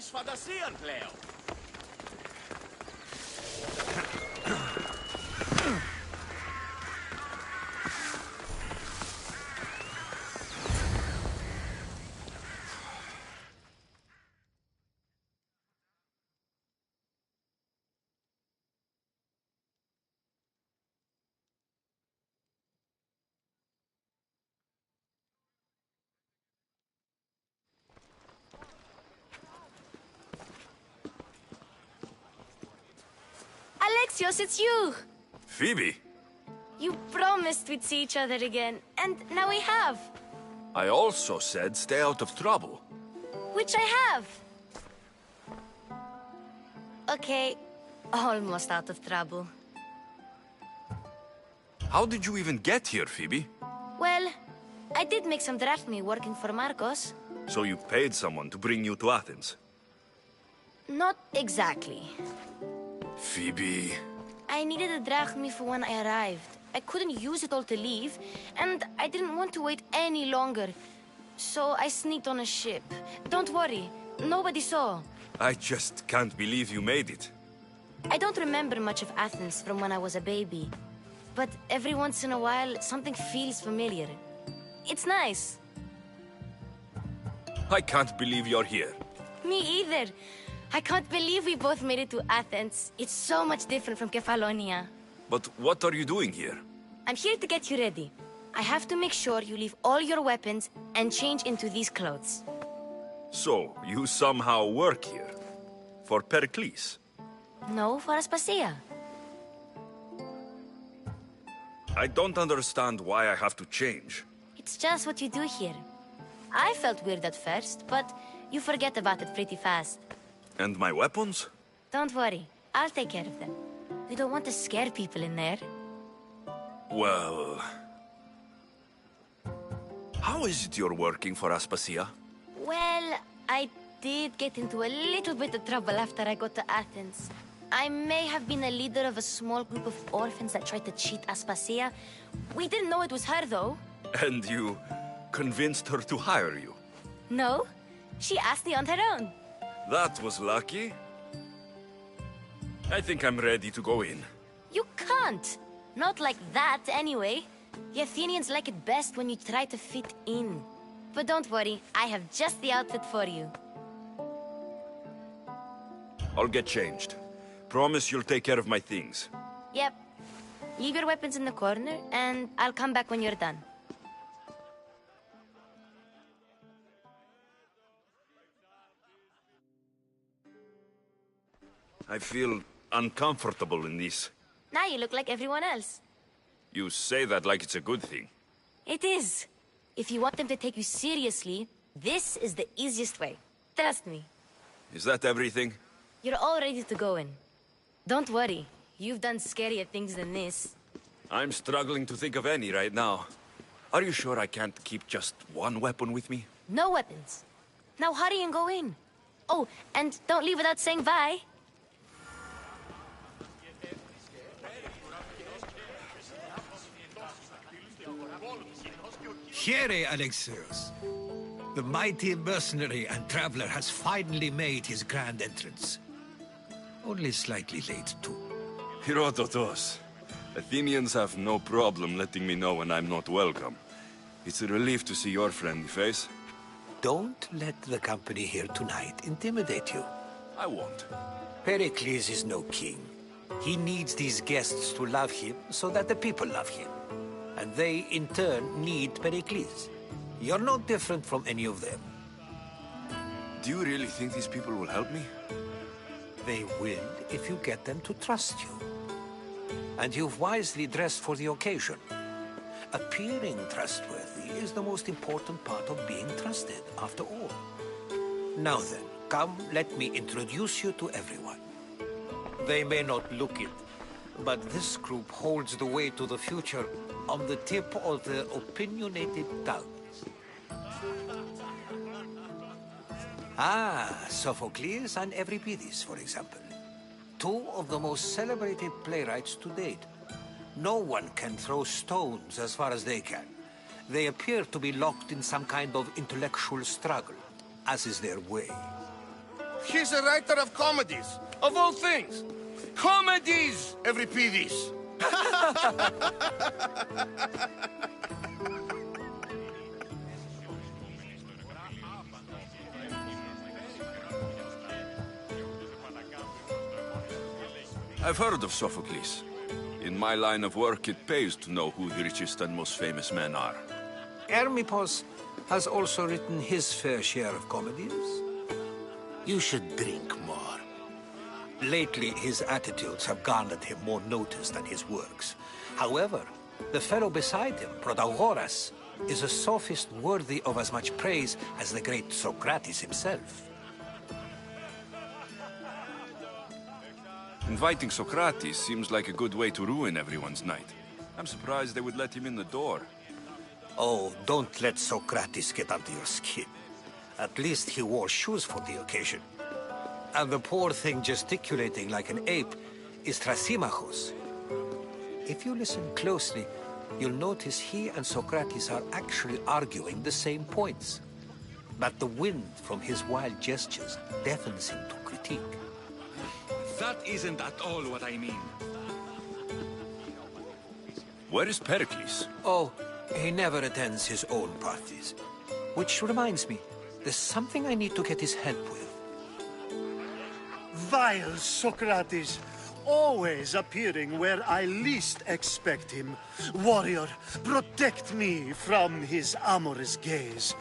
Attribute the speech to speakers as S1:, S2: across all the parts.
S1: Sfadasian, Cleo.
S2: Alexios, it's you!
S3: Phoebe?
S2: You promised we'd see each other again, and now we have.
S3: I also said stay out of trouble.
S2: Which I have. Okay, almost out of trouble.
S3: How did you even get here, Phoebe?
S2: Well, I did make some drachmi working for Marcos.
S3: So you paid someone to bring you to Athens?
S2: Not exactly.
S3: Phoebe...
S2: I needed a drachmi for when I arrived. I couldn't use it all to leave, and I didn't want to wait any longer. So I sneaked on a ship. Don't worry, nobody saw.
S3: I just can't believe you made it.
S2: I don't remember much of Athens from when I was a baby. But every once in a while, something feels familiar. It's nice.
S3: I can't believe you're here.
S2: Me either. I can't believe we both made it to Athens. It's so much different from Kefalonia.
S3: But what are you doing here?
S2: I'm here to get you ready. I have to make sure you leave all your weapons and change into these clothes.
S3: So, you somehow work here? For Pericles?
S2: No, for Aspasia.
S3: I don't understand why I have to change.
S2: It's just what you do here. I felt weird at first, but you forget about it pretty fast.
S3: And my weapons?
S2: Don't worry, I'll take care of them. We don't want to scare people in there.
S3: Well... How is it you're working for Aspasia?
S2: Well, I did get into a little bit of trouble after I got to Athens. I may have been a leader of a small group of orphans that tried to cheat Aspasia. We didn't know it was her, though.
S3: And you convinced her to hire you?
S2: No, she asked me on her own.
S3: That was lucky. I think I'm ready to go in.
S2: You can't. Not like that, anyway. The Athenians like it best when you try to fit in. But don't worry, I have just the outfit for you.
S3: I'll get changed. Promise you'll take care of my things.
S2: Yep. Leave your weapons in the corner, and I'll come back when you're done.
S3: I feel uncomfortable in this.
S2: Now you look like everyone else.
S3: You say that like it's a good thing.
S2: It is. If you want them to take you seriously, this is the easiest way. Trust me.
S3: Is that everything?
S2: You're all ready to go in. Don't worry. You've done scarier things than this.
S3: I'm struggling to think of any right now. Are you sure I can't keep just one weapon with me?
S2: No weapons. Now hurry and go in. Oh, and don't leave without saying bye.
S4: Here, Alexios. The mighty mercenary and traveler has finally made his grand entrance. Only slightly late, too.
S3: Herodotus. Athenians have no problem letting me know when I'm not welcome. It's a relief to see your friendly face.
S5: Don't let the company here tonight intimidate you.
S3: I won't.
S5: Pericles is no king. He needs these guests to love him so that the people love him. And they, in turn, need Pericles. You're no different from any of them.
S3: Do you really think these people will help me?
S5: They will if you get them to trust you. And you've wisely dressed for the occasion. Appearing trustworthy is the most important part of being trusted, after all. Now then, come, let me introduce you to everyone. They may not look it, but this group holds the way to the future on the tip of their opinionated tongues. Ah, Sophocles and Euripides, for example. Two of the most celebrated playwrights to date. No one can throw stones as far as they can. They appear to be locked in some kind of intellectual struggle, as is their way.
S1: He's a writer of comedies, of all things. Comedies, Euripides.
S3: I've heard of Sophocles. In my line of work, it pays to know who the richest and most famous men are.
S5: Hermippos has also written his fair share of comedies.
S1: You should drink more.
S5: Lately, his attitudes have garnered him more notice than his works. However, the fellow beside him, Protagoras, is a sophist worthy of as much praise as the great Socrates himself.
S3: Inviting Socrates seems like a good way to ruin everyone's night. I'm surprised they would let him in the door.
S5: Oh, don't let Socrates get under your skin. At least he wore shoes for the occasion. And the poor thing gesticulating like an ape is Thrasymachos. If you listen closely, you'll notice he and Socrates are actually arguing the same points. But the wind from his wild gestures deafens him to critique.
S6: That isn't at all what I mean.
S3: Where is Pericles?
S5: Oh, he never attends his own parties. Which reminds me, there's something I need to get his help with.
S7: Vile Socrates, always appearing where I least expect him. Warrior, protect me from his amorous gaze.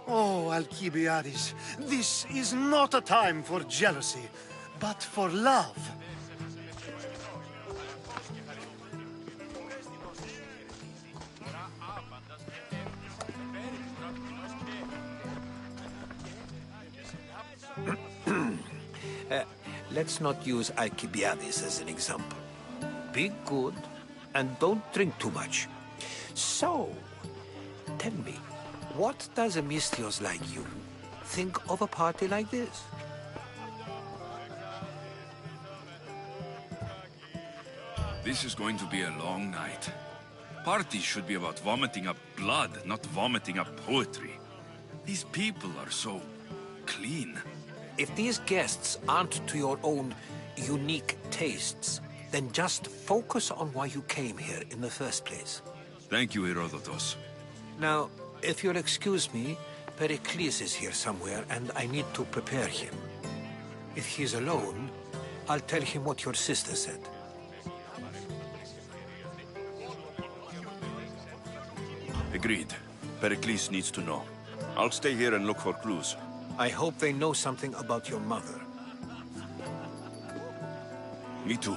S7: Oh, Alcibiades, this is not a time for jealousy, but for love.
S5: Let's not use Alcibiades as an example. Be good, and don't drink too much. So, tell me, what does a Misthios like you think of a party like this?
S3: This is going to be a long night. Parties should be about vomiting up blood, not vomiting up poetry. These people are so clean.
S5: If these guests aren't to your own unique tastes, then just focus on why you came here in the first place.
S3: Thank you, Herodotus.
S5: Now, if you'll excuse me, Pericles is here somewhere, and I need to prepare him. If he's alone, I'll tell him what your sister said.
S3: Agreed. Pericles needs to know. I'll stay here and look for clues.
S5: I hope they know something about your mother.
S3: Me too.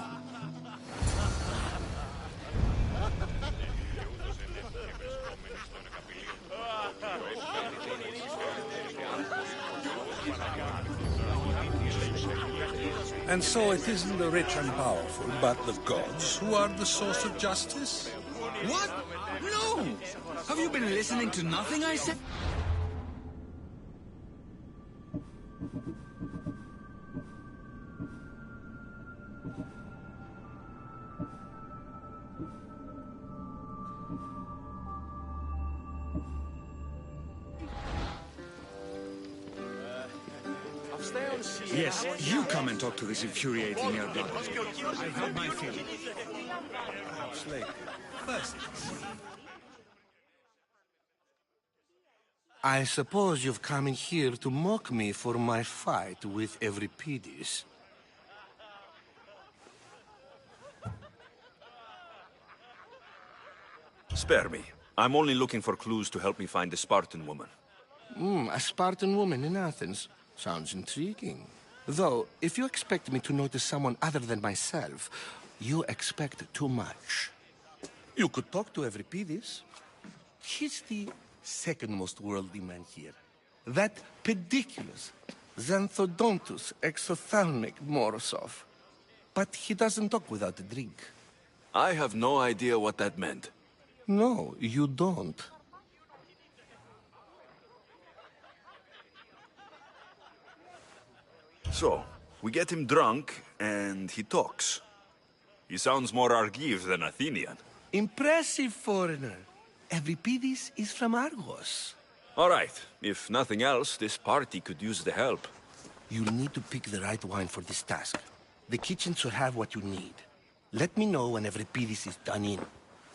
S8: And so it isn't the rich and powerful, but the gods who are the source of justice?
S6: What? No! Have you been listening to nothing I said? Yes, you come and talk to this infuriating elder. I've had my fill.
S8: Perhaps later. First,
S1: I suppose you've come in here to mock me for my fight with Euripides.
S3: Spare me. I'm only looking for clues to help me find the Spartan woman.
S1: A Spartan woman in Athens. Sounds intriguing. Though, if you expect me to notice someone other than myself, you expect too much. You could talk to Euripides. He's the second most worldly man here. That pediculous, xanthodontus exophthalmic Morosov. But he doesn't talk without a drink.
S3: I have no idea what that meant.
S1: No, you don't.
S3: So, we get him drunk, and he talks. He sounds more Argive than Athenian.
S1: Impressive foreigner. Euripides is from Argos.
S3: All right. If nothing else, this party could use the help.
S1: You need to pick the right wine for this task. The kitchen should have what you need. Let me know when Evripidis is done in,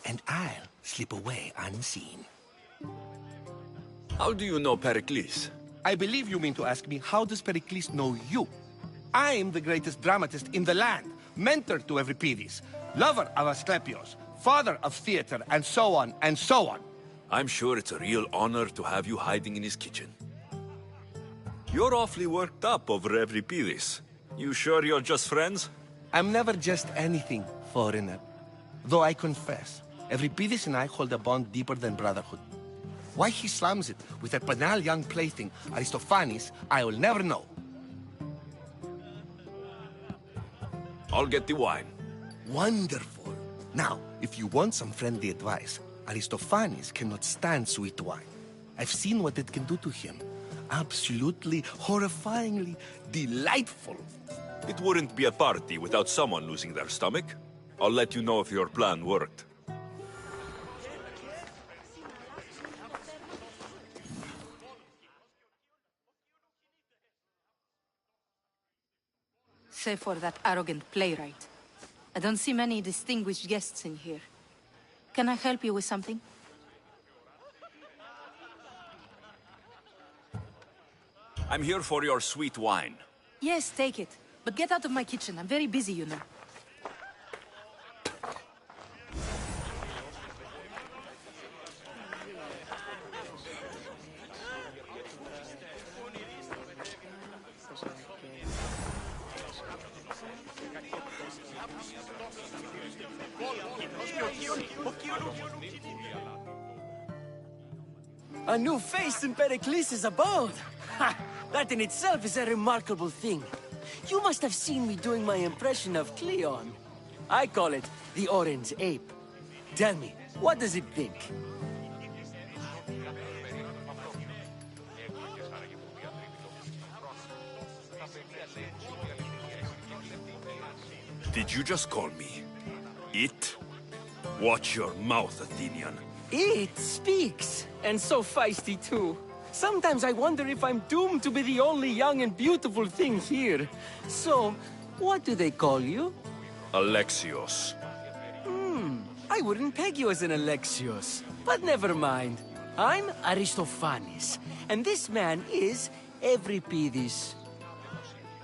S1: and I'll slip away unseen.
S3: How do you know Pericles?
S1: I believe you mean to ask me, how does Pericles know you? I'm the greatest dramatist in the land, mentor to Evripidis, lover of Asclepios, father of theater, and so on, and so on.
S3: I'm sure it's a real honor to have you hiding in his kitchen. You're awfully worked up over Evripidis. You sure you're just friends?
S1: I'm never just anything, foreigner. Though I confess, Evripidis and I hold a bond deeper than brotherhood. Why he slams it with a banal young plaything, Aristophanes, I will never know.
S3: I'll get the wine.
S1: Wonderful. Now, if you want some friendly advice, Aristophanes cannot stand sweet wine. I've seen what it can do to him. Absolutely, horrifyingly delightful.
S3: It wouldn't be a party without someone losing their stomach. I'll let you know if your plan worked.
S9: Save for that arrogant playwright. I don't see many distinguished guests in here. Can I help you with something?
S3: I'm here for your sweet wine.
S9: Yes, take it. But get out of my kitchen. I'm very busy, you know.
S10: A new face in Pericles' abode! Ha! That in itself is a remarkable thing. You must have seen me doing my impression of Cleon. I call it the Orange Ape. Tell me, what does it think?
S3: Did you just call me it? Watch your mouth, Athenian.
S10: It speaks, and so feisty too. Sometimes I wonder if I'm doomed to be the only young and beautiful thing here. So, what do they call you?
S3: Alexios.
S10: I wouldn't peg you as an Alexios. But never mind. I'm Aristophanes, and this man is Evripidis.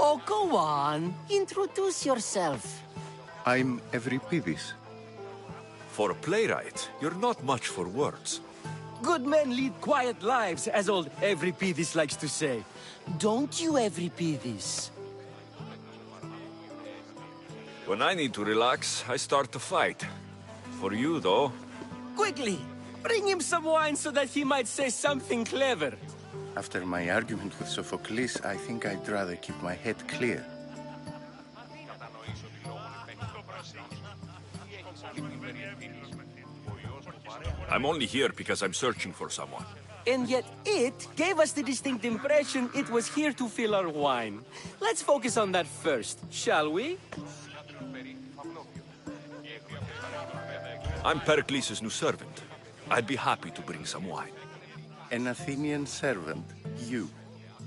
S10: Oh, go on. Introduce yourself.
S11: I'm Evripidis.
S3: For a playwright, you're not much for words.
S10: Good men lead quiet lives, as old Evripidis likes to say. Don't you, Evripidis?
S3: When I need to relax, I start to fight. For you, though...
S10: Quickly! Bring him some wine so that he might say something clever.
S11: After my argument with Sophocles, I think I'd rather keep my head clear.
S3: I'm only here because I'm searching for someone.
S10: And yet it gave us the distinct impression it was here to fill our wine. Let's focus on that first, shall we?
S3: I'm Pericles' new servant. I'd be happy to bring some wine.
S11: An Athenian servant, you.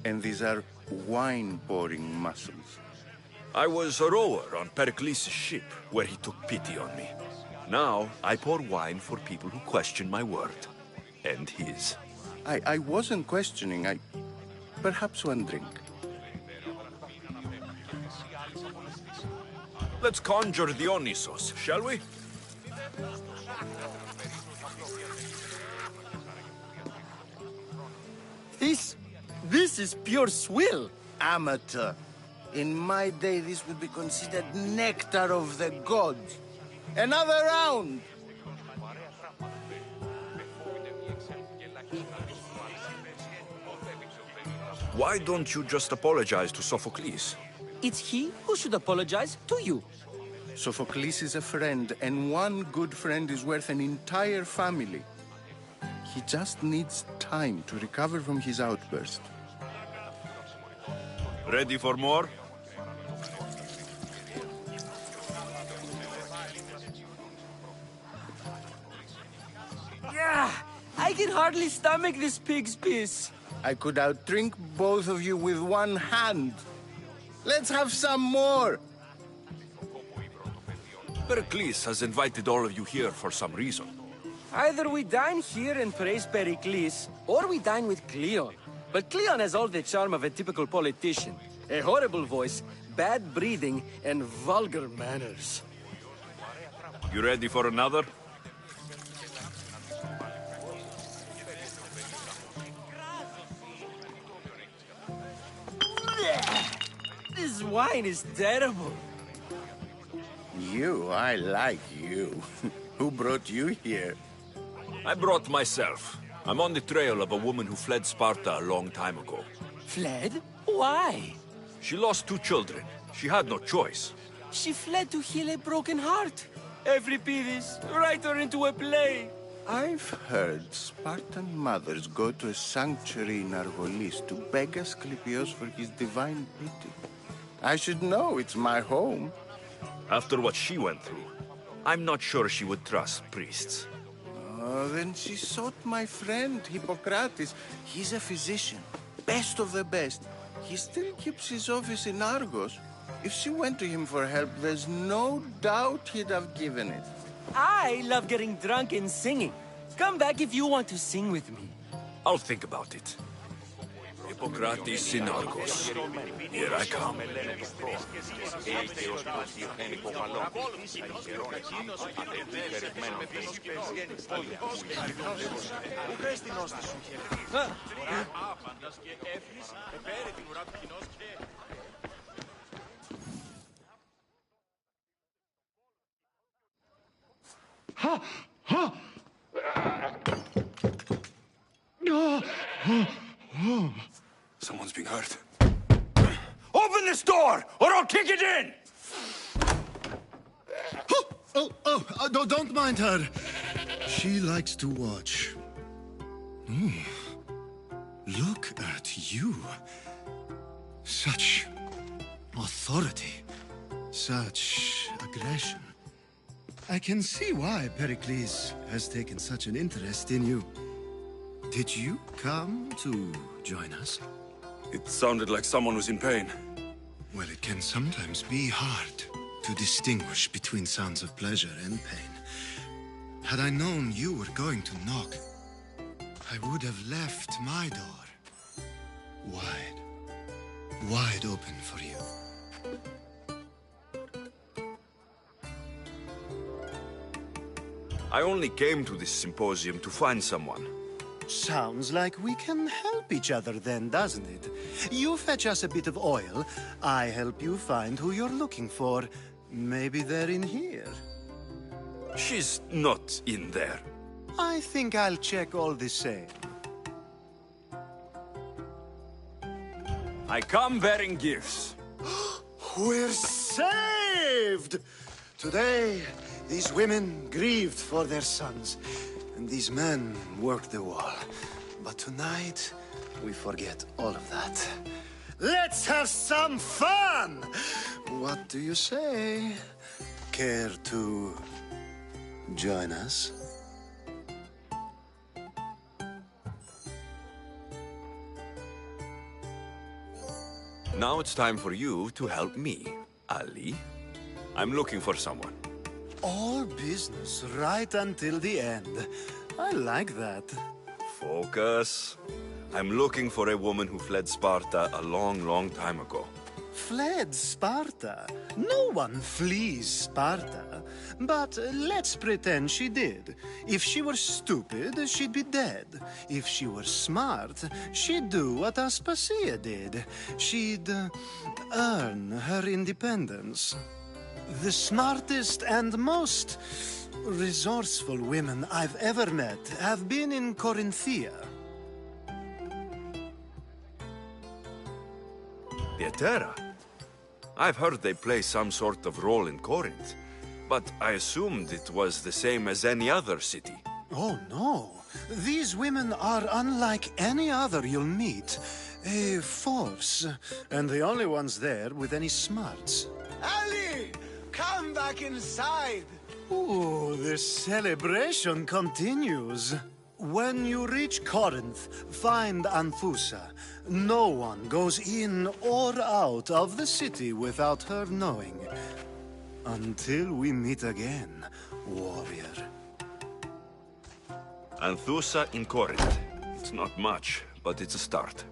S11: And these are wine-pouring muscles.
S3: I was a rower on Pericles' ship, where he took pity on me. Now, I pour wine for people who question my word. And his.
S11: I wasn't questioning, Perhaps one drink.
S3: Let's conjure Dionysos, shall we?
S10: This is pure swill.
S12: Amateur. In my day, this would be considered nectar of the gods. Another round!
S3: Why don't you just apologize to Sophocles?
S10: It's he who should apologize to you.
S11: Sophocles is a friend, and one good friend is worth an entire family. He just needs time to recover from his outburst.
S3: Ready for more?
S10: Yeah, I can hardly stomach this pig's piss.
S12: I could outdrink both of you with one hand.
S11: Let's have some more.
S3: Pericles has invited all of you here for some reason.
S10: Either we dine here and praise Pericles, or we dine with Cleon. But Cleon has all the charm of a typical politician. A horrible voice, bad breeding, and vulgar manners.
S3: You ready for another?
S10: This wine is terrible.
S11: I like you. Who brought you here?
S3: I brought myself. I'm on the trail of a woman who fled Sparta a long time ago.
S10: Fled? Why?
S3: She lost 2 children. She had no choice.
S10: She fled to heal a broken heart. Euripides, write her into a play.
S11: I've heard Spartan mothers go to a sanctuary in Argolis to beg Asclepios for his divine beauty. I should know, it's my home.
S3: After what she went through, I'm not sure she would trust priests.
S11: Oh, then she sought my friend, Hippocrates. He's a physician, best of the best. He still keeps his office in Argos. If she went to him for help, there's no doubt he'd have given it.
S10: I love getting drunk and singing. Come back if you want to sing with me.
S3: I'll think about it. Hippocrates in Argos. Here I come.
S6: Someone's being hurt.
S3: Open this door, or I'll kick it in!
S7: Don't mind her. She likes to watch. Look at you. Such authority. Such aggression. I can see why Pericles has taken such an interest in you. Did you come to join us?
S6: It sounded like someone was in pain.
S7: Well, it can sometimes be hard to distinguish between sounds of pleasure and pain. Had I known you were going to knock, I would have left my door wide open for you.
S3: I only came to this symposium to find someone.
S7: Sounds like we can help each other then, doesn't it? You fetch us a bit of oil, I help you find who you're looking for. Maybe they're in here.
S3: She's not in there.
S7: I think I'll check all the same.
S3: I come bearing gifts.
S7: We're saved! Today, these women grieved for their sons, and these men worked the wall. But tonight, we forget all of that. Let's have some fun! What do you say? Care to join us?
S3: Now it's time for you to help me, Ali. I'm looking for someone.
S7: All business right until the end. I like that.
S3: Focus. I'm looking for a woman who fled Sparta a long time ago.
S7: Fled Sparta? No one flees Sparta. But let's pretend she did. If she were stupid, she'd be dead. If she were smart, she'd do what Aspasia did. She'd earn her independence. The smartest and most resourceful women I've ever met have been in Corinthia.
S3: Pietera? I've heard they play some sort of role in Corinth, but I assumed it was the same as any other city.
S7: Oh, no. These women are unlike any other you'll meet. A force, and the only ones there with any smarts.
S12: Ali! Come back inside!
S7: Ooh, the celebration continues. When you reach Corinth, find Anthusa. No one goes in or out of the city without her knowing. Until we meet again, warrior.
S3: Anthusa in Corinth. It's not much, but it's a start.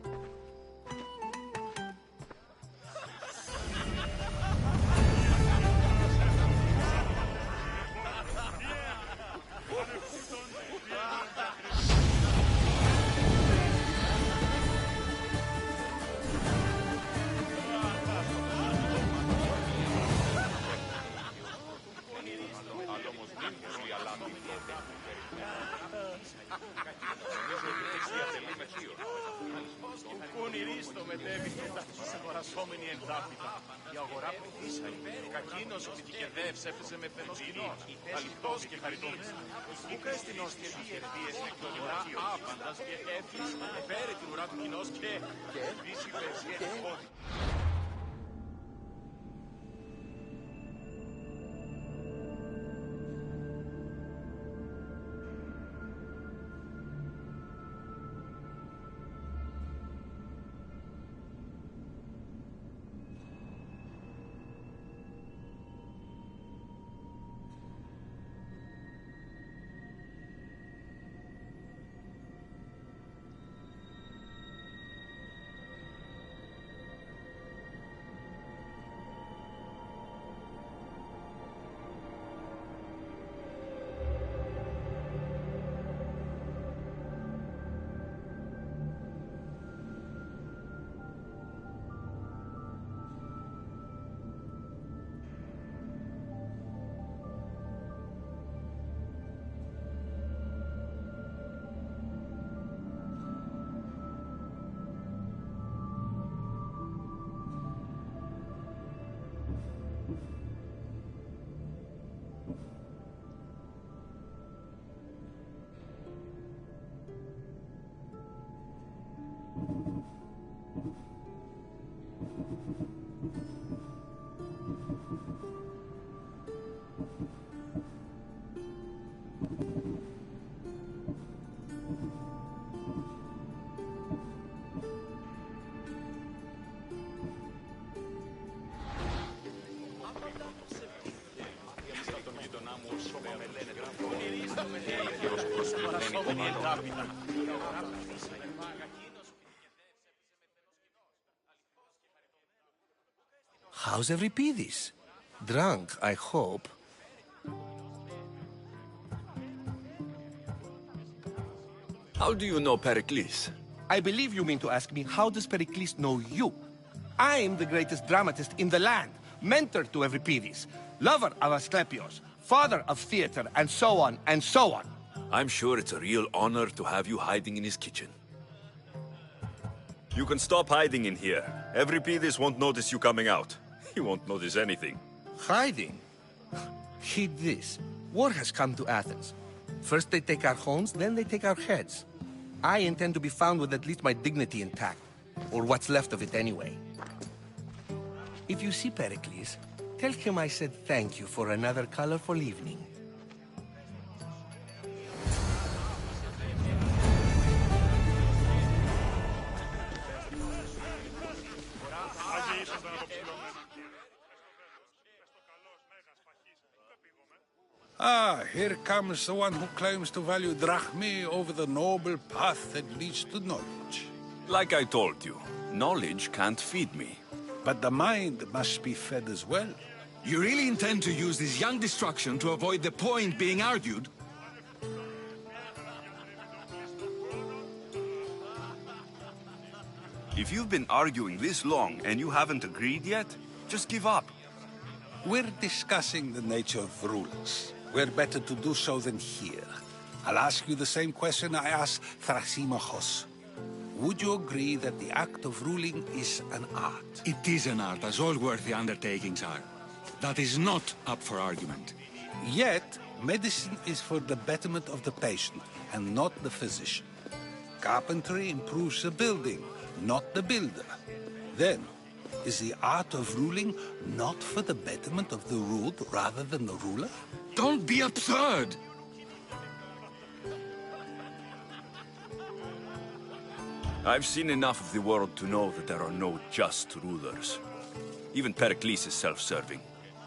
S1: How's Euripides? Drunk, I hope.
S3: How do you know Pericles?
S1: I believe you mean to ask me, how does Pericles know you? I'm the greatest dramatist in the land, mentor to Euripides, lover of Asclepios, father of theater, and so on, and so on.
S3: I'm sure it's a real honor to have you hiding in his kitchen. You can stop hiding in here. Euripides won't notice you coming out. He won't notice anything.
S1: Hiding? Heed this. War has come to Athens. First they take our homes, then they take our heads. I intend to be found with at least my dignity intact. Or what's left of it anyway. If you see Pericles, tell him I said thank you for another colorful evening.
S8: Ah, here comes the one who claims to value drachmae over the noble path that leads to knowledge.
S3: Like I told you, knowledge can't feed me.
S8: But the mind must be fed as well.
S6: You really intend to use this young destruction to avoid the point being argued?
S3: If you've been arguing this long and you haven't agreed yet, just give up.
S8: We're discussing the nature of rulers. We're better to do so than here. I'll ask you the same question I asked Thrasymachos. Would you agree that the act of ruling is an art?
S6: It is an art, as all worthy undertakings are. That is not up for argument.
S8: Yet, medicine is for the betterment of the patient, and not the physician. Carpentry improves the building, not the builder. Then, is the art of ruling not for the betterment of the ruled rather than the ruler?
S6: Don't be absurd!
S3: I've seen enough of the world to know that there are no just rulers. Even Pericles is self-serving.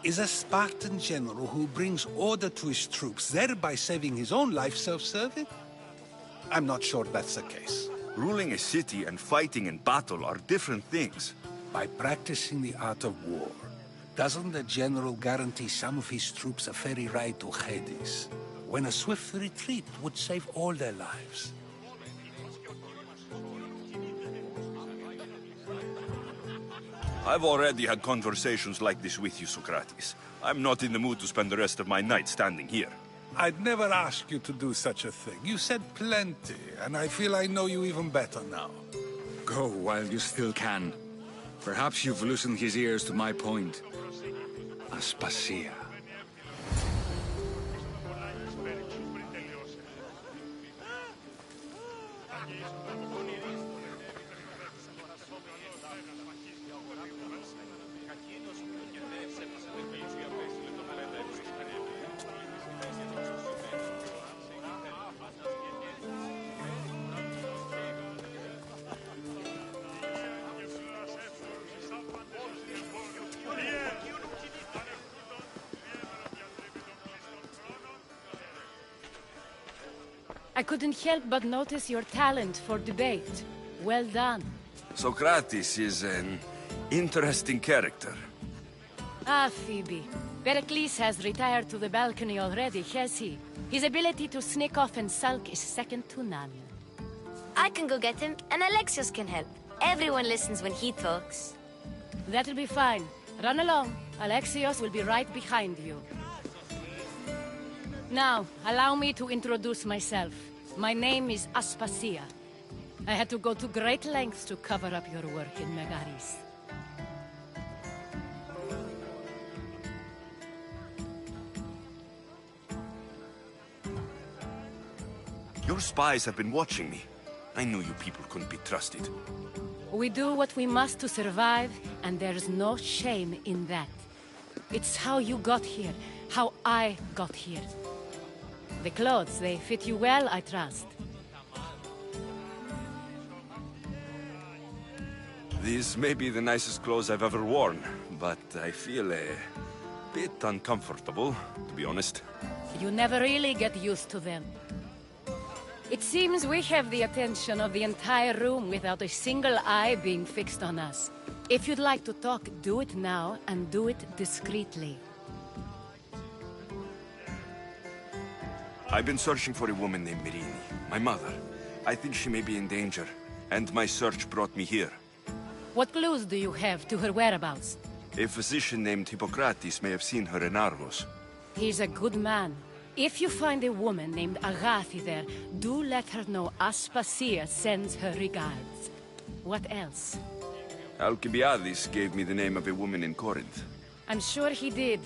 S8: Is a Spartan general who brings order to his troops, thereby saving his own life, self-serving? I'm not sure that's the case.
S3: Ruling a city and fighting in battle are different things.
S8: By practicing the art of war, doesn't the general guarantee some of his troops a ferry ride to Hades, when a swift retreat would save all their lives?
S3: I've already had conversations like this with you, Socrates. I'm not in the mood to spend the rest of my night standing here.
S8: I'd never ask you to do such a thing. You said plenty, and I feel I know you even better now.
S6: Go while you still can. Perhaps you've loosened his ears to my point. Aspasia.
S13: I couldn't help but notice your talent for debate. Well done.
S3: Socrates is an interesting character.
S13: Ah, Phoebe. Pericles has retired to the balcony already, has he? His ability to sneak off and sulk is second to none.
S2: I can go get him, and Alexios can help. Everyone listens when he talks.
S13: That'll be fine. Run along. Alexios will be right behind you. Now, allow me to introduce myself. My name is Aspasia. I had to go to great lengths to cover up your work in Megaris.
S3: Your spies have been watching me. I knew you people couldn't be trusted.
S13: We do what we must to survive, and there's no shame in that. It's how you got here, how I got here. The clothes, they fit you well, I trust.
S3: These may be the nicest clothes I've ever worn, but I feel a bit uncomfortable, to be honest.
S13: You never really get used to them. It seems we have the attention of the entire room without a single eye being fixed on us. If you'd like to talk, do it now, and do it discreetly.
S3: I've been searching for a woman named Mirini, my mother. I think she may be in danger, and my search brought me here.
S13: What clues do you have to her whereabouts?
S3: A physician named Hippocrates may have seen her in Argos.
S13: He's a good man. If you find a woman named Agathi there, do let her know Aspasia sends her regards. What else?
S3: Alcibiades gave me the name of a woman in Corinth.
S13: I'm sure he did.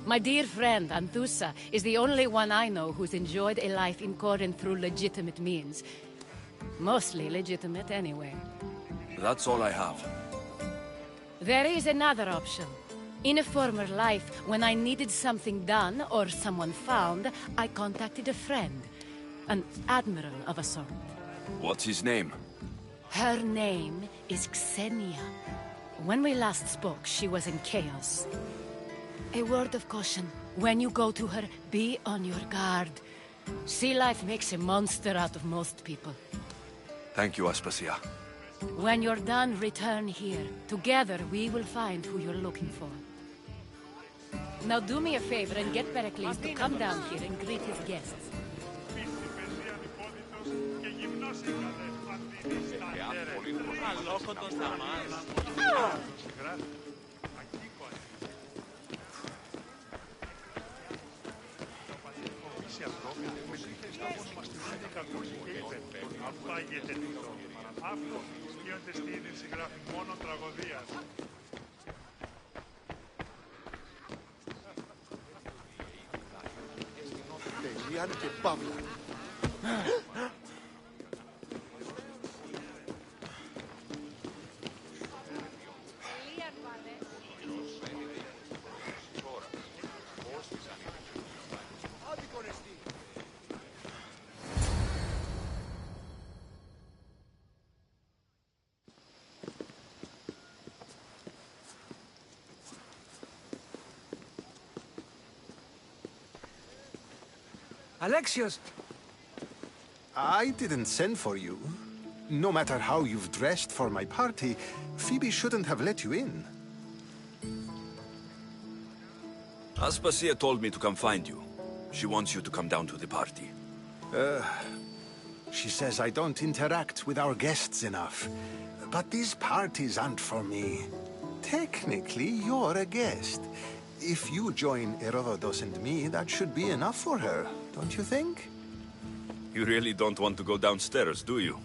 S13: My dear friend, Anthusa, is the only one I know who's enjoyed a life in Corinth through legitimate means. Mostly legitimate, anyway.
S3: That's all I have.
S13: There is another option. In a former life, when I needed something done or someone found, I contacted a friend. An admiral of a sort.
S3: What's his name?
S13: Her name is Xenia. When we last spoke, she was in chaos. A word of caution. When you go to her, be on your guard. Sea life makes a monster out of most people.
S3: Thank you, Aspasia.
S13: When you're done, return here. Together, we will find who you're looking for. Now do me a favor and get Pericles to come down here and greet his guests.
S1: Τελειάν και παύλα.
S4: Alexios!
S14: I didn't send for you. No matter how you've dressed for my party, Phoebe shouldn't have let you in.
S3: Aspasia told me to come find you. She wants you to come down to the party.
S14: She says I don't interact with our guests enough. But these parties aren't for me. Technically, you're a guest. If you join Herodotus and me, that should be enough for her, don't you think?
S3: You really don't want to go downstairs, do you?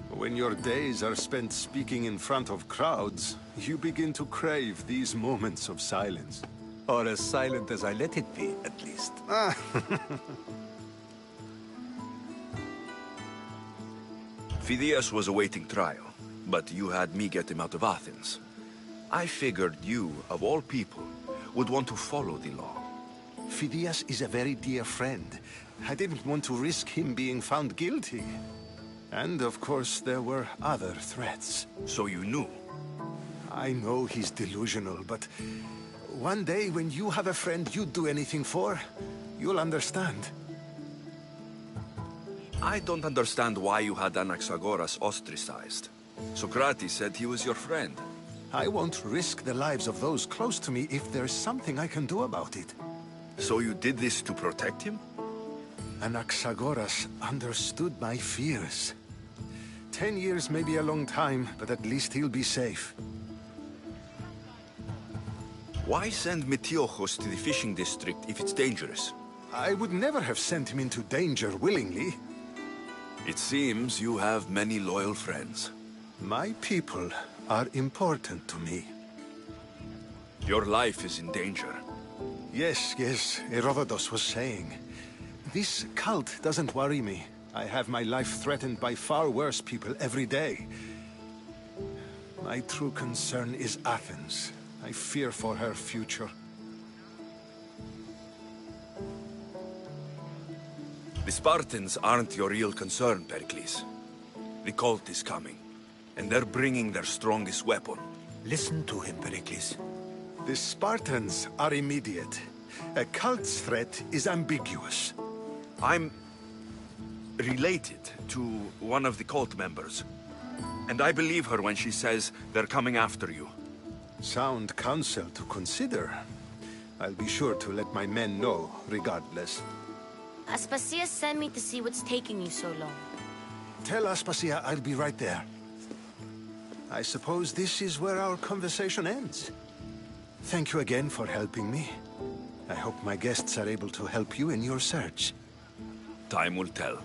S14: When your days are spent speaking in front of crowds, you begin to crave these moments of silence.
S4: Or as silent as I let it be, at least.
S3: Phidias was awaiting trial, but you had me get him out of Athens. I figured you, of all people, would want to follow the law.
S14: Phidias is a very dear friend. I didn't want to risk him being found guilty. And of course, there were other threats.
S3: So you knew?
S14: I know he's delusional, but one day when you have a friend you'd do anything for, you'll understand.
S3: I don't understand why you had Anaxagoras ostracized. Socrates said he was your friend.
S14: I won't risk the lives of those close to me if there's something I can do about it.
S3: So you did this to protect him?
S14: Anaxagoras understood my fears. 10 years may be a long time, but at least he'll be safe.
S3: Why send Metiochos to the fishing district if it's dangerous?
S14: I would never have sent him into danger willingly.
S3: It seems you have many loyal friends.
S14: My people are important to me.
S3: Your life is in danger.
S14: Yes, Herodotus was saying. This cult doesn't worry me. I have my life threatened by far worse people every day. My true concern is Athens. I fear for her future.
S3: The Spartans aren't your real concern, Pericles. The cult is coming, and they're bringing their strongest weapon.
S4: Listen to him, Pericles.
S14: The Spartans are immediate. A cult's threat is ambiguous.
S3: I'm related to one of the cult members, and I believe her when she says they're coming after you.
S14: Sound counsel to consider. I'll be sure to let my men know, regardless.
S2: Aspasia sent me to see what's taking you so long.
S14: Tell Aspasia I'll be right there. I suppose this is where our conversation ends. Thank you again for helping me. I hope my guests are able to help you in your search.
S3: Time will tell.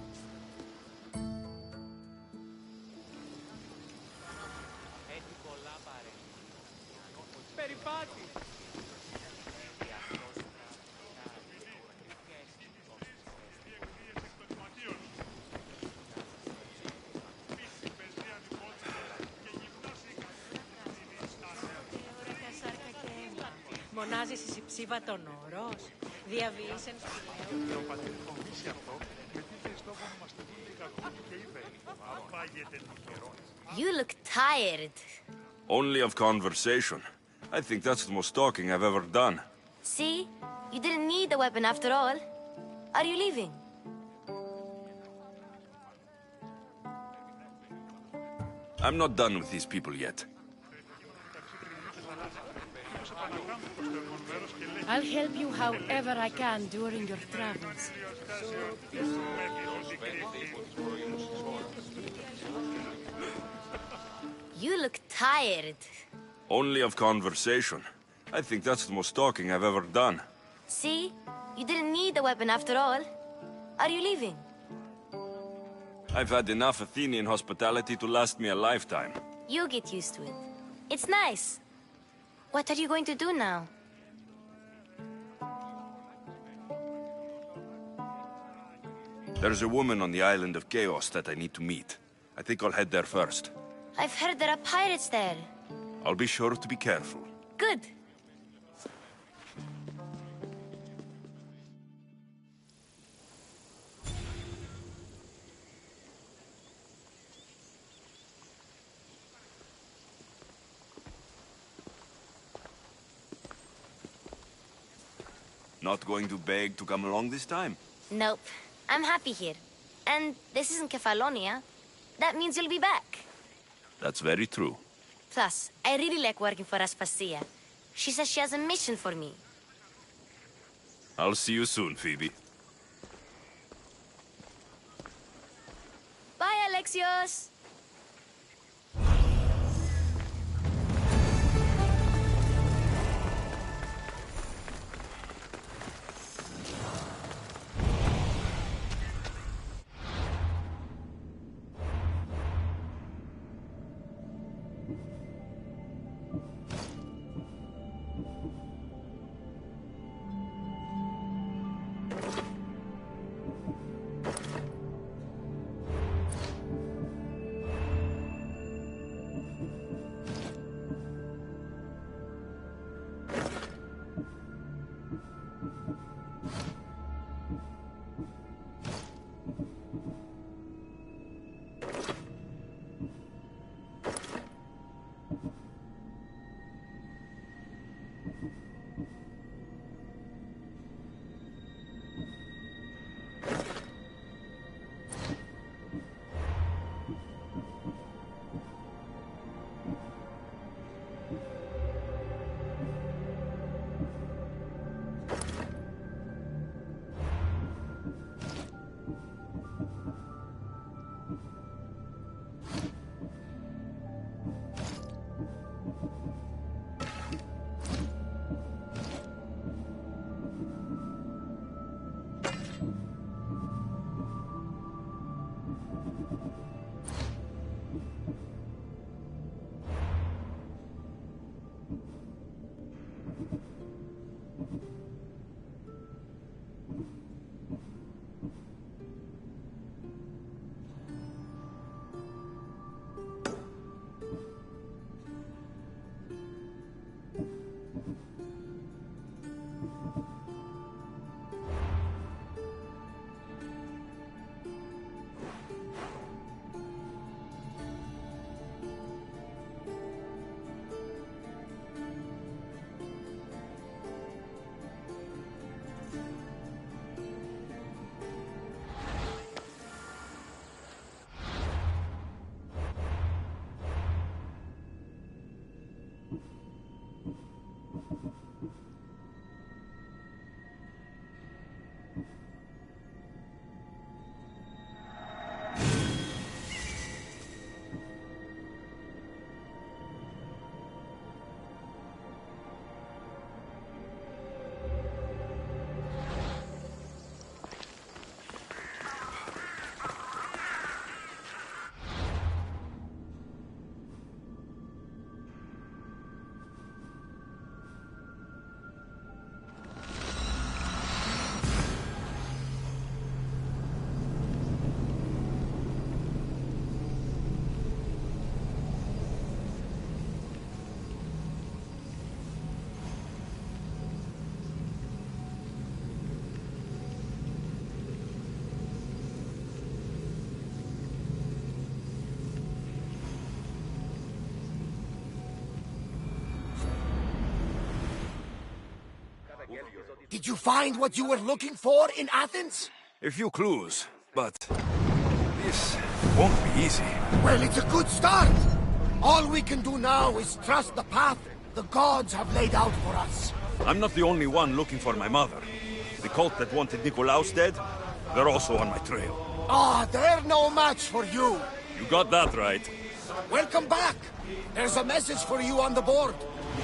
S15: Μονάζεις εις υψίβα τον όρος, διαβοίησεν σπηλαίων.
S2: You look tired.
S3: Only of conversation. I think that's the most talking I've ever done.
S2: See? You didn't need the weapon after all. Are you leaving?
S3: I'm not done with these people yet.
S13: I'll help you however I can during your travels.
S2: You look tired.
S3: Only of conversation. I think that's the most talking I've ever done.
S2: See? You didn't need the weapon after all. Are you leaving?
S3: I've had enough Athenian hospitality to last me a lifetime.
S2: You'll get used to it. It's nice. What are you going to do now?
S3: There's a woman on the island of Chaos that I need to meet. I think I'll head there first.
S2: I've heard there are pirates there.
S3: I'll be sure to be careful.
S2: Good.
S3: Not going to beg to come along this time?
S2: Nope. I'm happy here. And this isn't Kefalonia. That means you'll be back.
S3: That's very true.
S2: Plus, I really like working for Aspasia. She says she has a mission for me.
S3: I'll see you soon, Phoebe.
S2: Bye, Alexios!
S16: Did you find what you were looking for in Athens?
S3: A few clues, but this won't be easy.
S16: Well, it's a good start. All we can do now is trust the path the gods have laid out for us.
S3: I'm not the only one looking for my mother. The cult that wanted Nikolaos dead, they're also on my trail.
S16: Ah, they're no match for you.
S3: You got that right.
S16: Welcome back. There's a message for you on the board.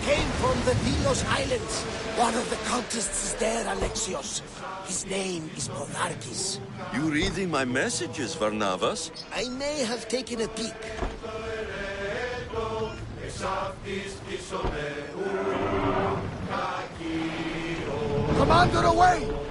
S16: Came from the Delos Islands. One of the cultists is there, Alexios. His name is Monarchis.
S17: You reading my messages, Varnavas?
S16: I may have taken a peek. Commander, away!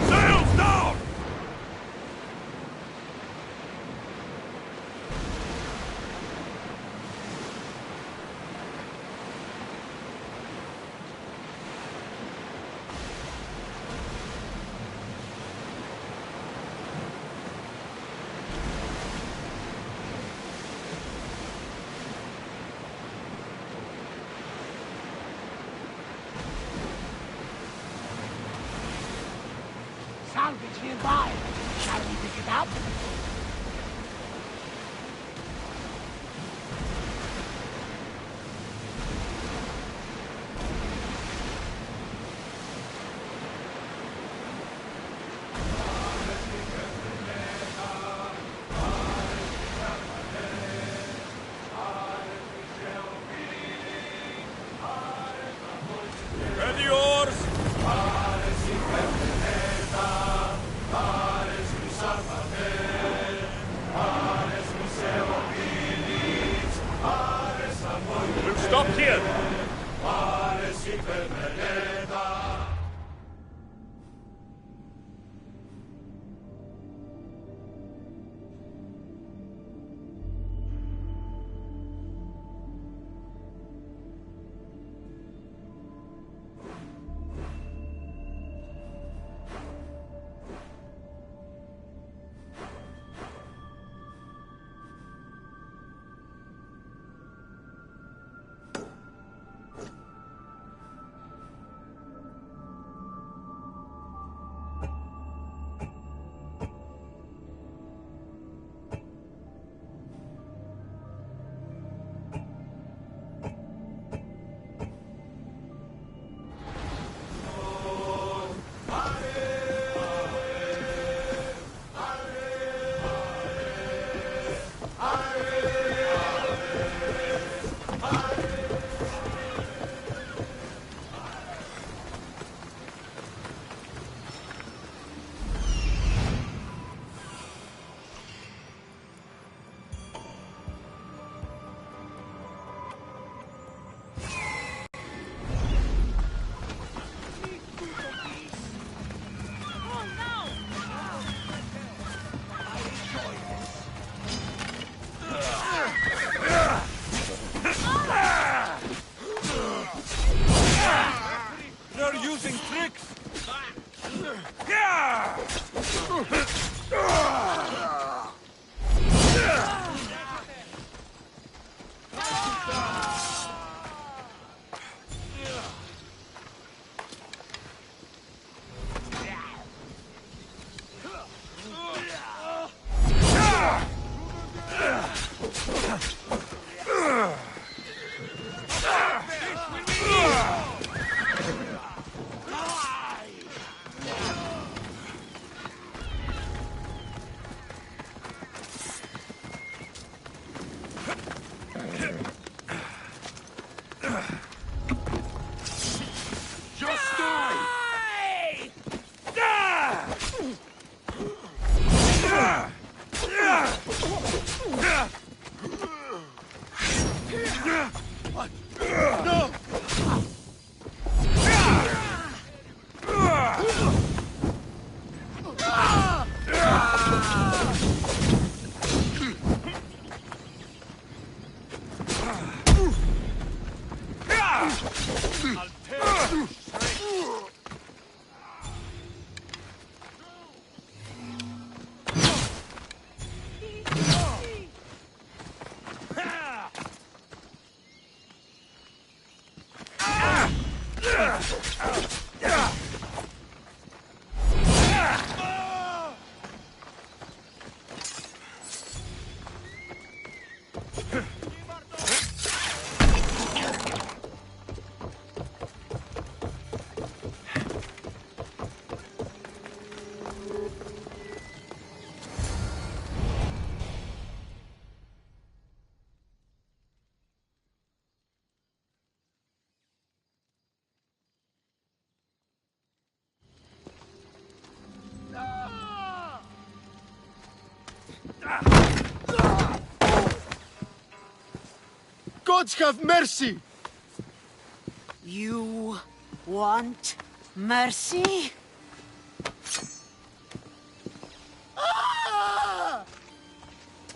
S3: Sails down!
S16: Salvage nearby. Shall we pick it up?
S3: Ready oars! We'll stop here. They're using tricks!
S7: gods have mercy!
S13: You want mercy?
S7: Ah!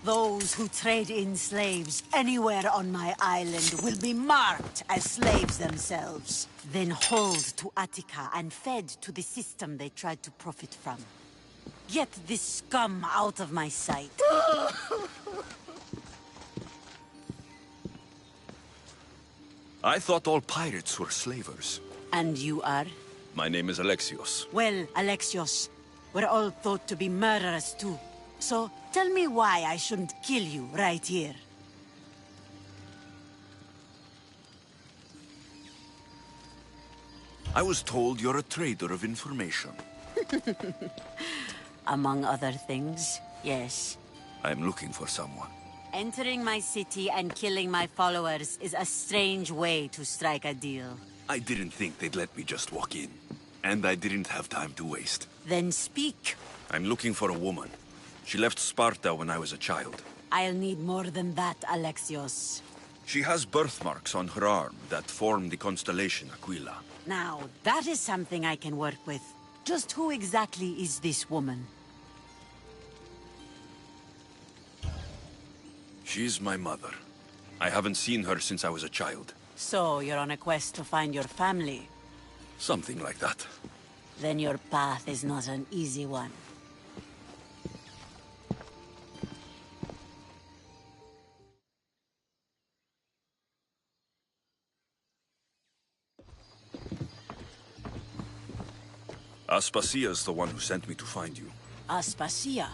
S13: Those who trade in slaves anywhere on my island will be marked as slaves themselves, then hauled to Attica and fed to the system they tried to profit from. Get this scum out of my sight.
S17: I thought all pirates were slavers.
S13: And you are?
S17: My name is Alexios.
S13: Well, Alexios, we're all thought to be murderers too. So, tell me why I shouldn't kill you right here.
S17: I was told you're a trader of information.
S13: Among other things, yes.
S17: I'm looking for someone.
S13: Entering my city and killing my followers is a strange way to strike a deal.
S17: I didn't think they'd let me just walk in. And I didn't have time to waste.
S13: Then speak.
S17: I'm looking for a woman. She left Sparta when I was a child.
S13: I'll need more than that, Alexios.
S17: She has birthmarks on her arm that form the constellation Aquila.
S13: Now, that is something I can work with. Just who exactly is this woman?
S17: She's my mother. I haven't seen her since I was a child.
S13: So, you're on a quest to find your family?
S17: Something like that.
S13: Then your path is not an easy one.
S17: Aspasia's the one who sent me to find you.
S13: Aspasia?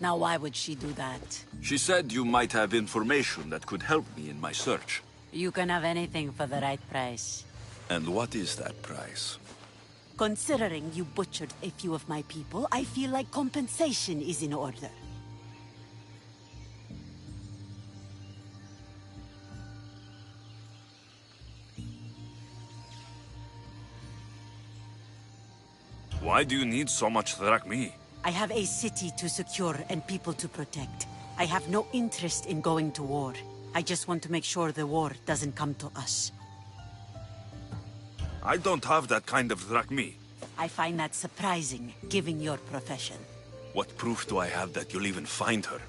S13: Now why would she do that?
S17: She said you might have information that could help me in my search.
S13: You can have anything for the right price.
S17: And what is that price?
S13: Considering you butchered a few of my people, I feel like compensation is in order.
S17: Why do you need so much drachmi?
S13: I have a city to secure and people to protect. I have no interest in going to war. I just want to make sure the war doesn't come to us.
S17: I don't have that kind of drachmi.
S13: I find that surprising, given your profession.
S17: What proof do I have that you'll even find her?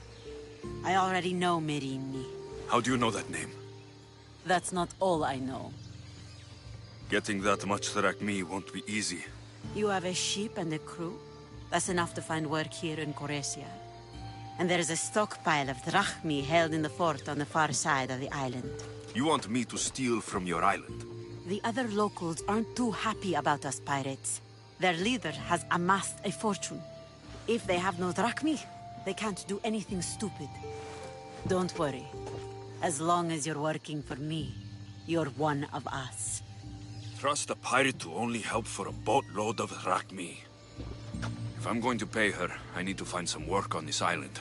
S13: I already know Merini.
S17: How do you know that name?
S13: That's not all I know.
S17: Getting that much drachmi won't be easy.
S13: You have a ship and a crew? That's enough to find work here in Coresia. And there is a stockpile of drachmi held in the fort on the far side of the island.
S17: You want me to steal from your island?
S13: The other locals aren't too happy about us pirates. Their leader has amassed a fortune. If they have no drachmi, they can't do anything stupid. Don't worry. As long as you're working for me, you're one of us.
S17: Trust a pirate to only help for a boatload of drachmi. If I'm going to pay her, I need to find some work on this island.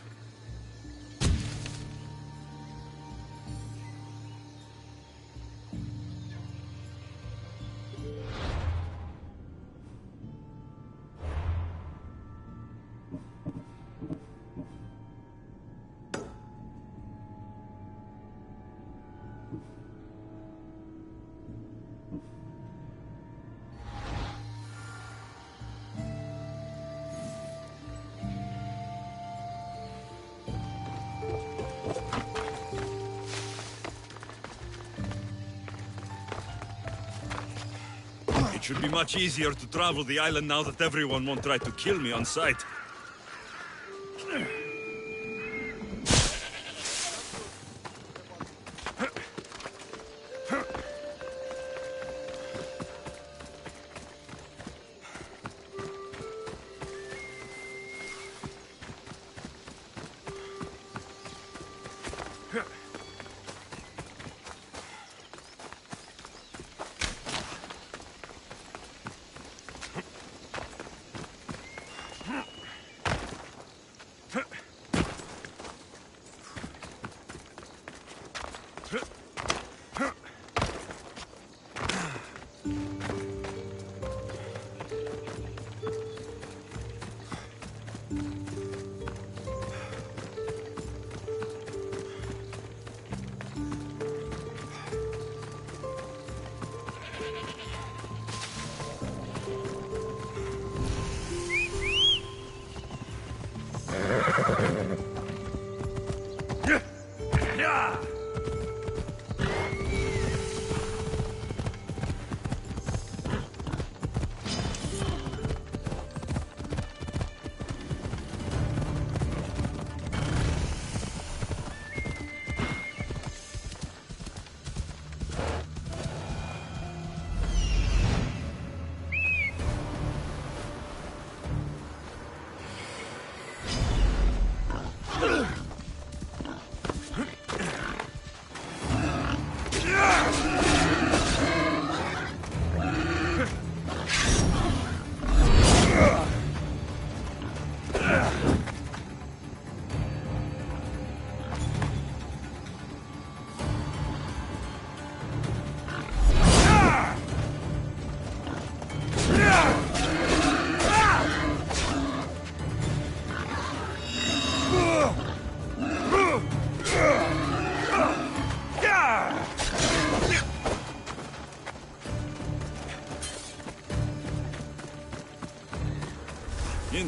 S17: It should be much easier to travel the island now that everyone won't try to kill me on sight.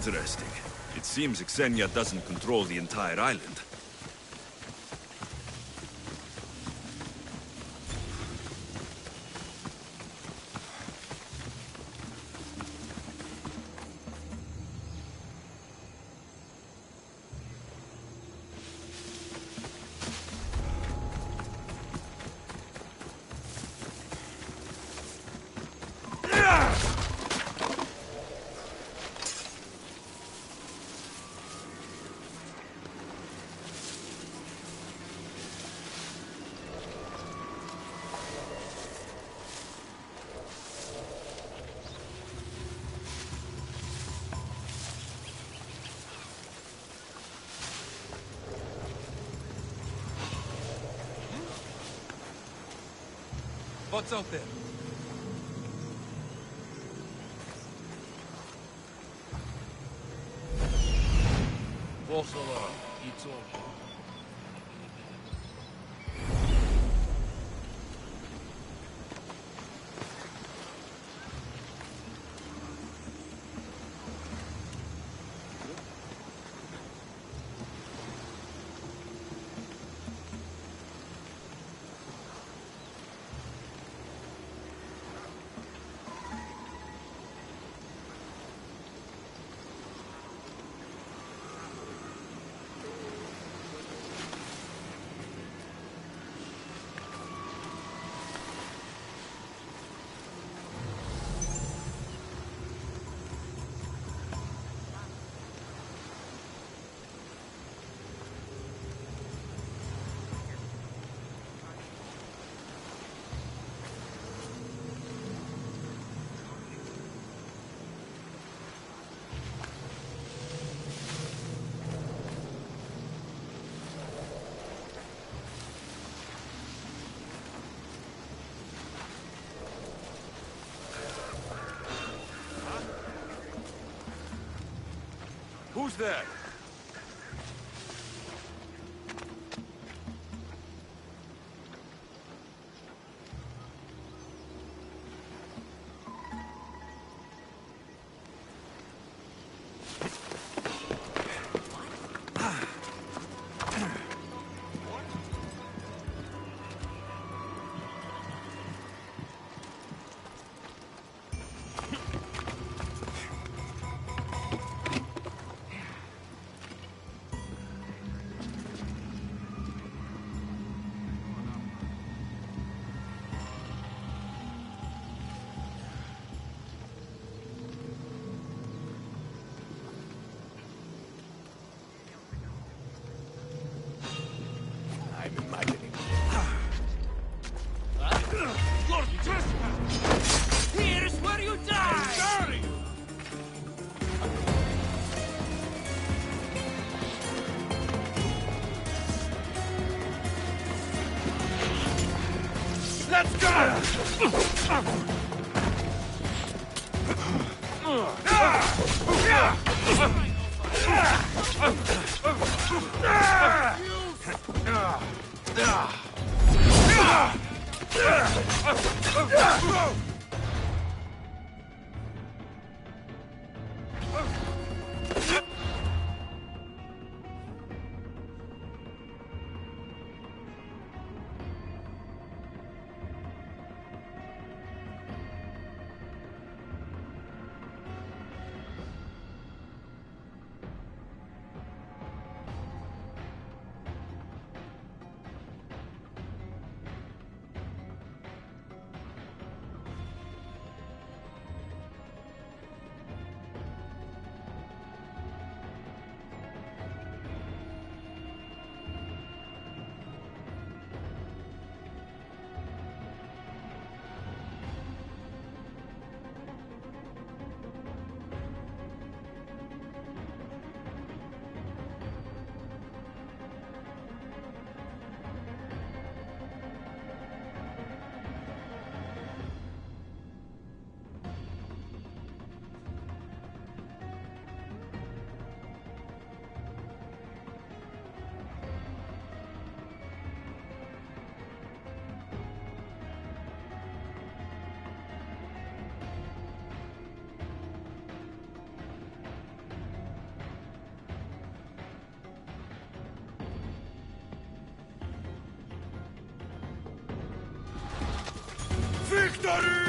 S3: Interesting. It seems Xenia doesn't control the entire island.
S18: What's out there? False alarm. It's over.
S3: Who's there?
S10: Here's where you die!
S3: Let's go! Victory!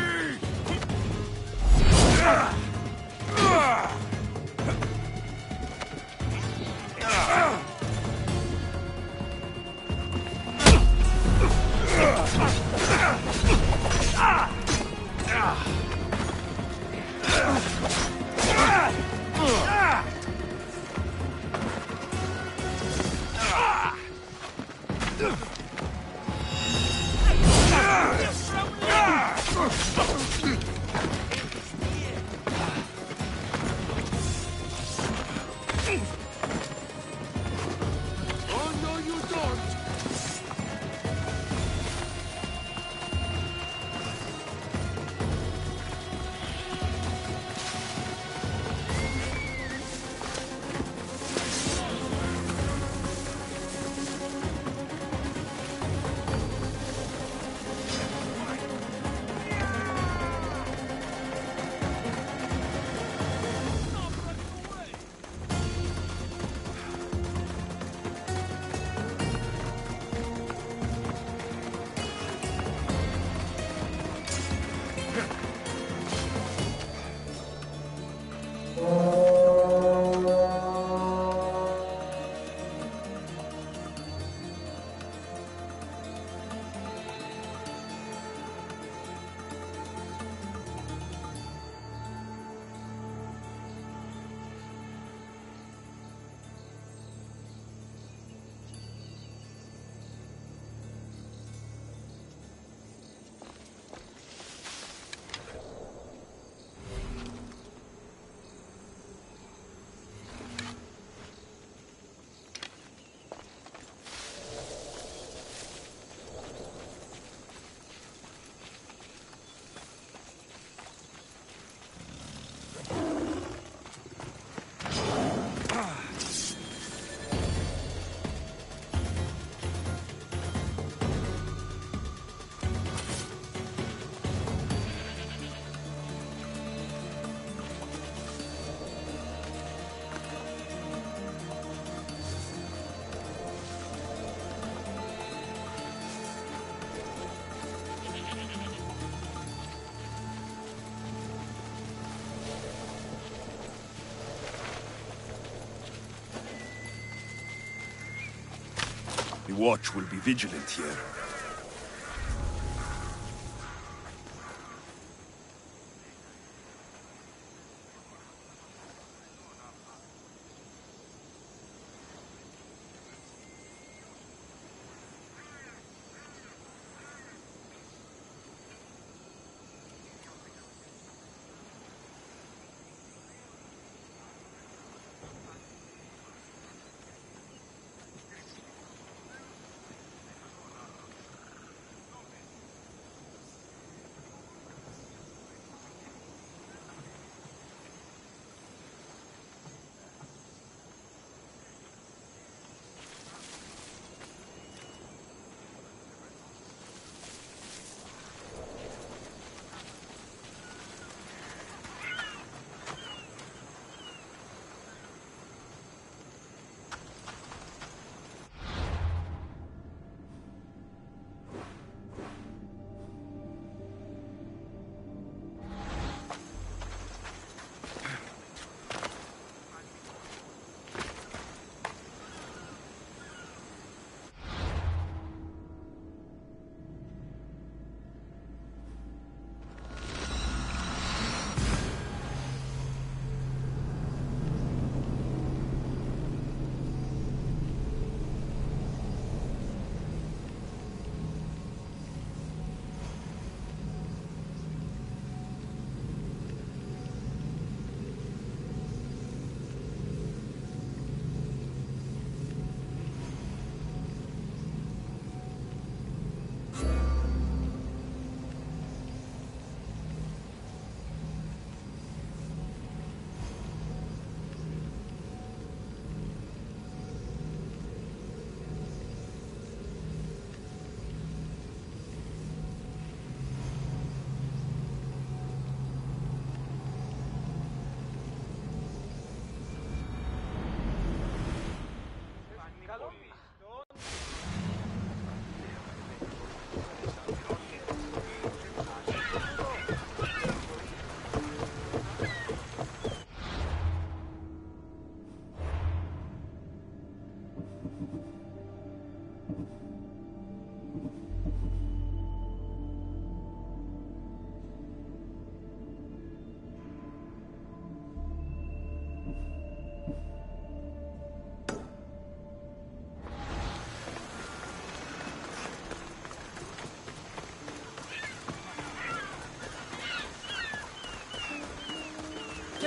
S18: Oh, no, you don't!
S3: The watch will be vigilant here.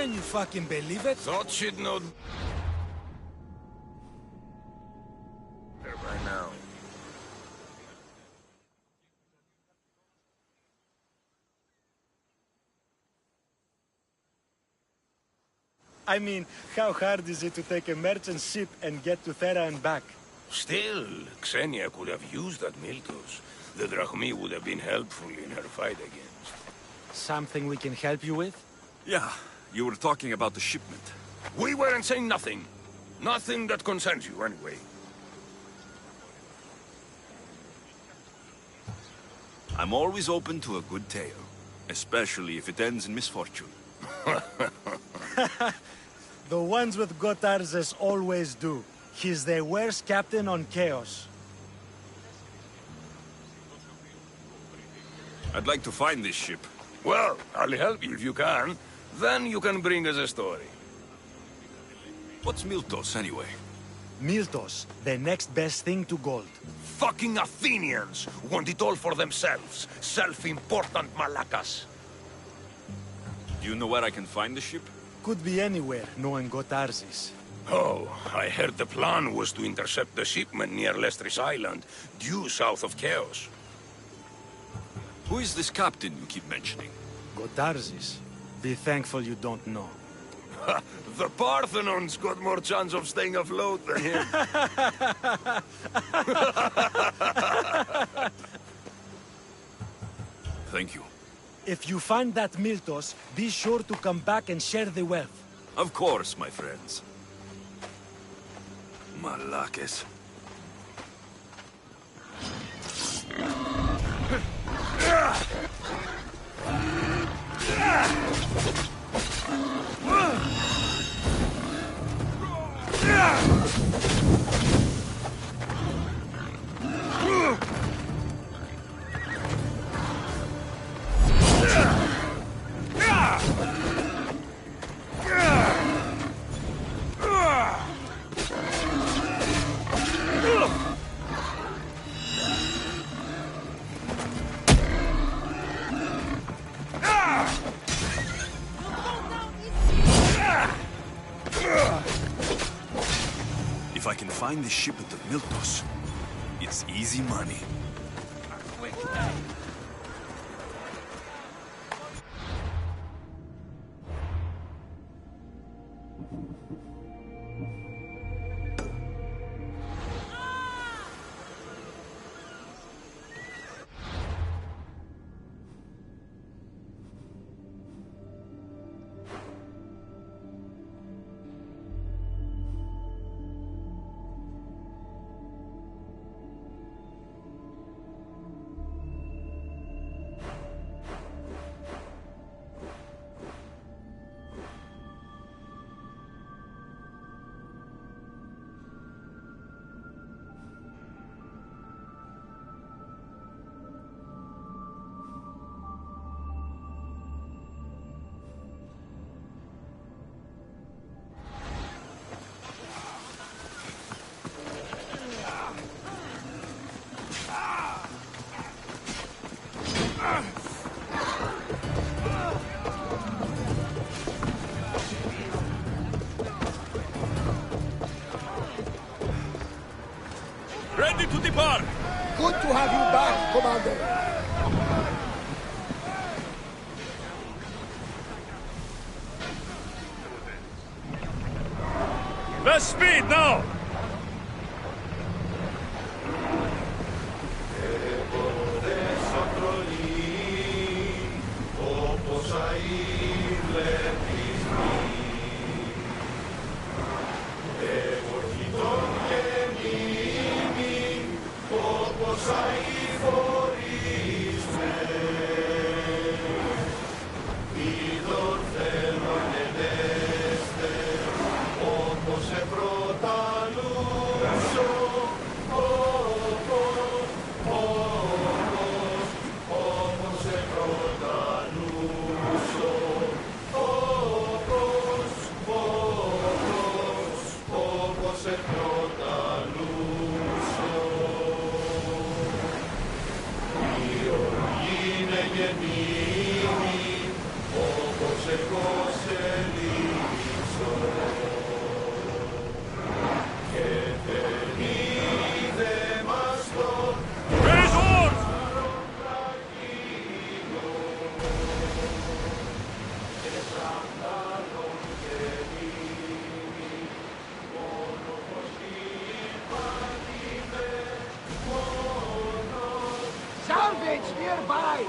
S19: Can you fucking believe it?
S20: Thought she'd know by now.
S19: I mean, how hard is it to take a merchant ship and get to Thera and back?
S20: Still, Xenia could have used that Miltos. The Drachmi would have been helpful in her fight against.
S19: Something we can help you with?
S17: Yeah, you were talking about the shipment.
S20: We weren't saying nothing. Nothing that concerns you, anyway.
S17: I'm always open to a good tale, especially if it ends in misfortune.
S19: The ones with Gotarzes always do. He's the worst captain on Chaos.
S17: I'd like to find this ship.
S20: Well, I'll help you if you can. Then you can bring us a story.
S17: What's Miltos, anyway?
S19: Miltos, the next best thing to gold.
S20: Fucking Athenians want it all for themselves. Self-important malacas.
S17: Do you know where I can find the ship?
S19: Could be anywhere, knowing Gotarzes.
S20: Oh, I heard the plan was to intercept the shipment near Lestris Island, due south of Chaos.
S17: Who is this captain you keep mentioning?
S19: Gotarzes. Be thankful you don't know.
S20: The Parthenon's got more chance of staying afloat than him.
S17: Thank you.
S19: If you find that Miltos, be sure to come back and share the wealth.
S17: Of course, my friends. Malakes. If I can find the shipment of Miltos, it's easy money.
S3: Ready to depart!
S16: Good to have you back, Commander.
S3: Best speed now!
S21: Όπως εγώ σε
S16: nearby!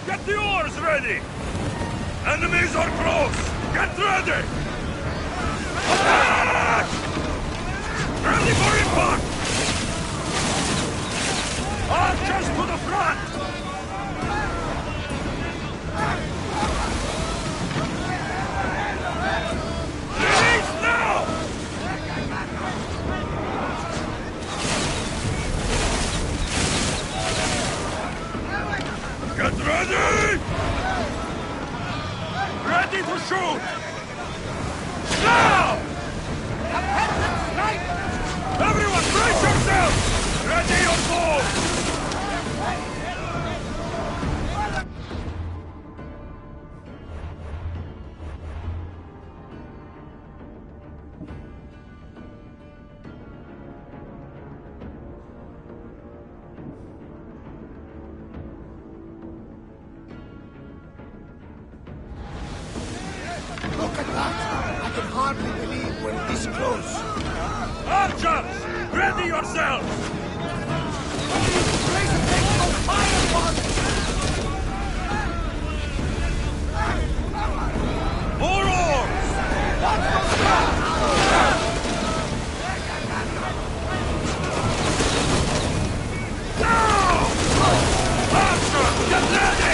S3: Get the oars ready! Enemies are close! Get ready! Attack! Ready for impact! Archers to the front! Release now! Get ready! Ready to shoot! Now! Everyone brace yourselves! Ready your bow!
S16: Look at that! I can hardly believe we're this close.
S3: Archers! Ready yourselves! More oars! Now! Archers, get ready!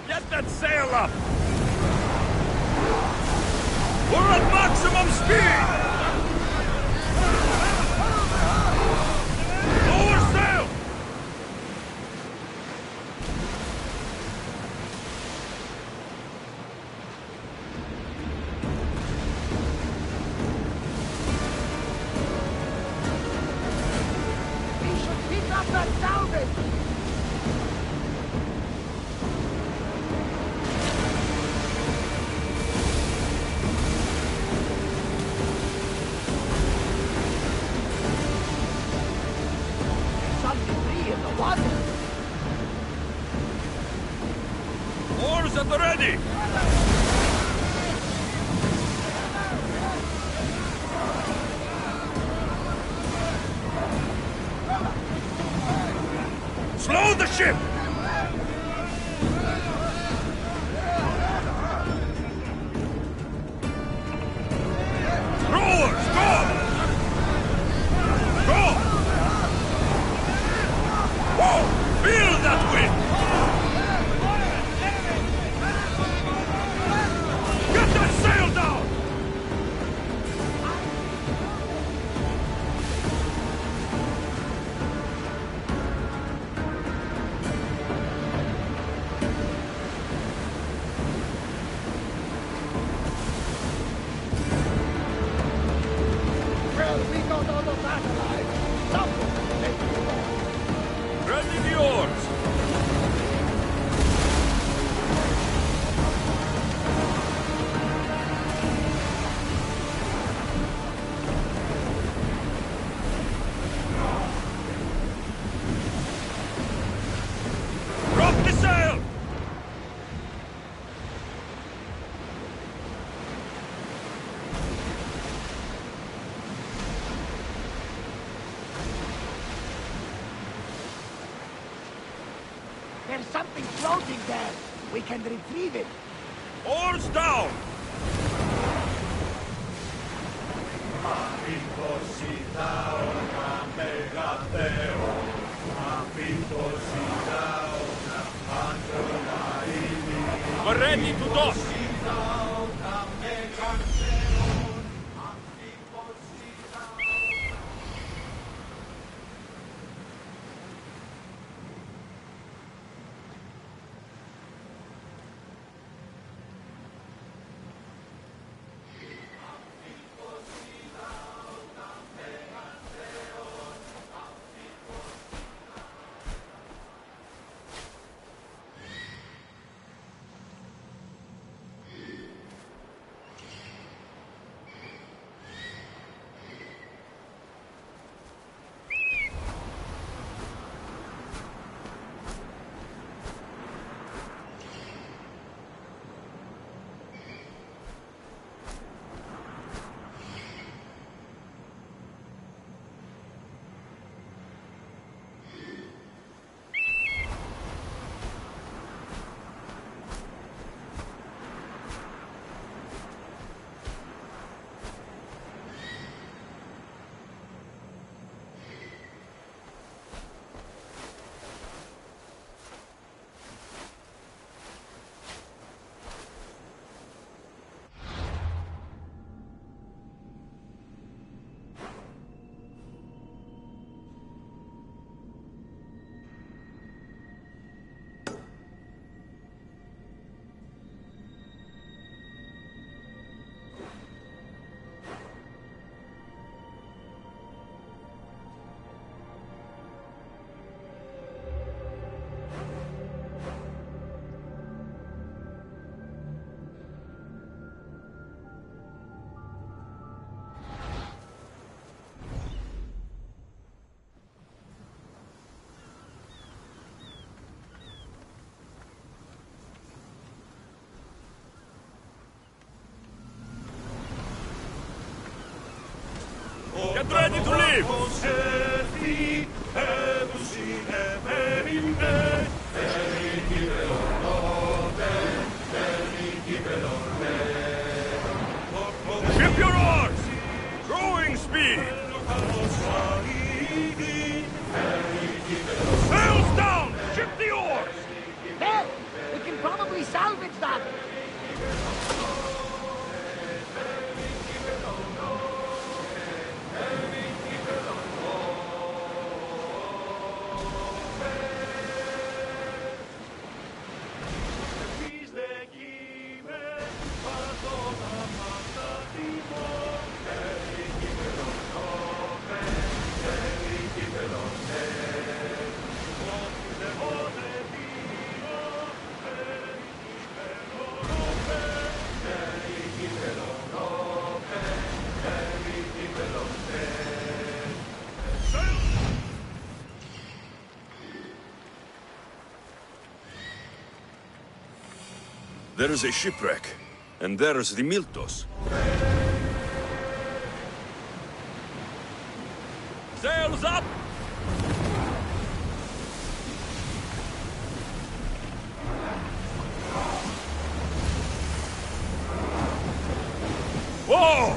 S3: Get that sail up! We're at maximum speed! Lower sail!
S16: We should pick up that salvage!
S3: Oars at the ready! Slow the ship! Rowers, go! Go! Whoa! Feel that wind! Get that sail down! Ready the oars! Drop the sail!
S16: There's something floating there. We can retrieve it.
S3: Oars down! We're ready to dock! Get ready to leave! Ship your oars! Rowing speed! Sails down! Ship the oars!
S16: There! We can probably salvage that!
S3: There is a shipwreck, and there's the Miltos. Sails up! Whoa!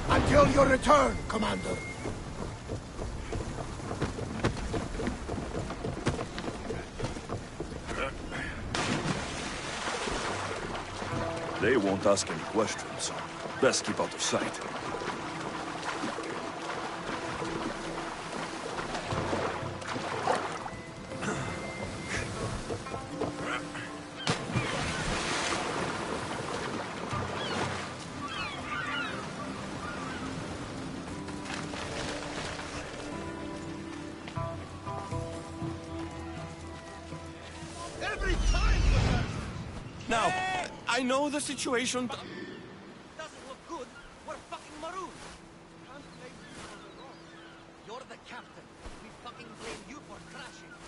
S16: Until your return, Commander.
S3: They won't ask any questions. Best keep out of sight.
S1: I know the situation.
S10: Doesn't look good. We're fucking marooned. Can't blame you for the wrong. You're the captain. We fucking blame you for crashing.